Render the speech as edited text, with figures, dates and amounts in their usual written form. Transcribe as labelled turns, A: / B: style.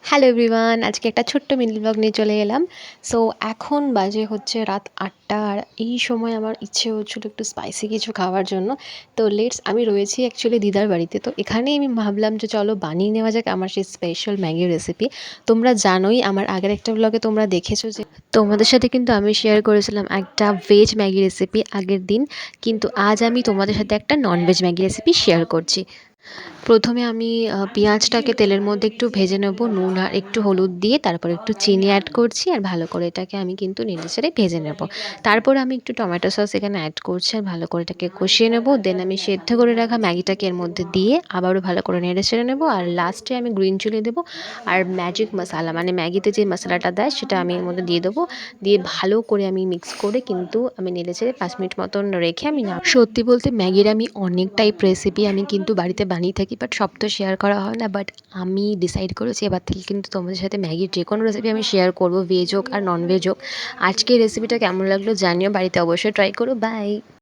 A: Hello everyone, আজকে একটা ছোট্ট মিনি ব্লগ নিয়ে চলে এলাম। সো এখন বাজে হচ্ছে রাত ৮টা, আর এই সময় আমার ইচ্ছে হচ্ছিলো একটু স্পাইসি কিছু খাওয়ার জন্য। তো আমি রয়েছি অ্যাকচুয়ালি দিদার বাড়িতে। তো এখানেই আমি ভাবলাম যে চলো বানিয়ে নেওয়া যাক আমার সেই স্পেশাল ম্যাগি রেসিপি। তোমরা জানোই আমার আগের একটা ব্লগে তোমরা দেখেছো যে তোমাদের সাথে কিন্তু আমি শেয়ার করেছিলাম একটা ভেজ ম্যাগি রেসিপি আগের দিন, কিন্তু আজ আমি তোমাদের সাথে একটা ননভেজ ম্যাগি রেসিপি শেয়ার করছি। প্রথমে আমি পেঁয়াজটাকে তেলের মধ্যে একটু ভেজে নেব নুন আর একটু হলুদ দিয়ে, তারপর একটু চিনি অ্যাড করছি আর ভালো করে এটাকে আমি কিন্তু নেড়েচেড়ে ভেজে নেব। তারপর আমি একটু টমেটো সস এখানে অ্যাড করছি আর ভালো করে এটাকে কষিয়ে নেব। দেন আমি সেদ্ধ করে রাখা ম্যাগিটাকে এর মধ্যে দিয়ে আবারও ভালো করে নেড়েচেড়ে নেব, আর লাস্টে আমি গ্রিন চিলি দেবো আর ম্যাজিক মশলা মানে ম্যাগিতে যে মশলাটা দেয় সেটা আমি এর মধ্যে দিয়ে দেবো। দিয়ে ভালো করে আমি মিক্স করে কিন্তু আমি নেড়েচেড়ে 5 মিনিট মতন রেখে আমি সত্যি বলতে ম্যাগির আমি অনেক টাইপ রেসিপি আমি কিন্তু বাড়িতে বানিয়ে থাকি, বাট সব তো শেয়ার করা হয় না। বাট আমি ডিসাইড করেছি এবার থেকে কিন্তু তোমাদের সাথে ম্যাগির যে কোনো রেসিপি আমি শেয়ার করবো, ভেজ হোক আর নন ভেজ হোক। আজকের রেসিপিটা কেমন লাগলো জানিও, বাড়িতে অবশ্যই ট্রাই করো। বাই।